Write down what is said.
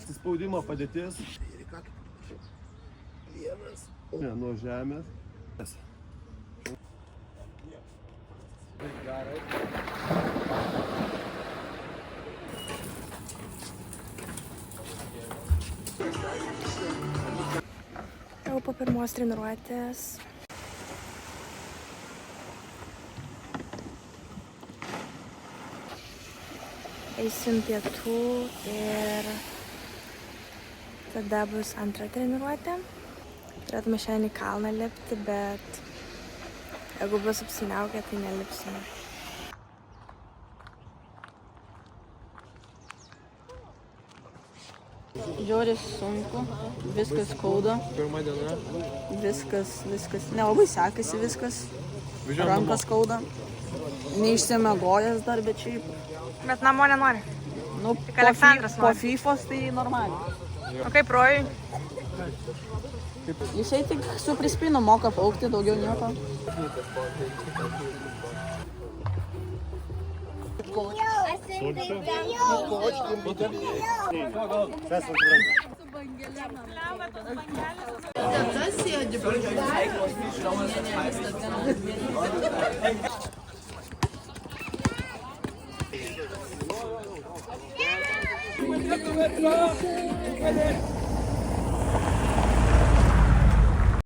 Atsispaudimo padėtis. Vienas. Ne, nuo žemės. Jau po pirmos treniruotės. Eisim pietų ir tada bus antra treniruotė. Turėtume šiandien į kalną lipti, bet jeigu bus apsiniaukę, tai nelipsime. Žiauriai sunku, viskas skauda. Pirma diena. Viskas, nelabai sekasi viskas. Rankas skauda. Neišsimiegojęs dar, bet šiaip. Bet namo nenori. Nu, Tik Aleksandras po nori. FIFOs tai normaliai. O kaip Rojui? Jisai tik su prispinu moka plaukti, daugiau nieko.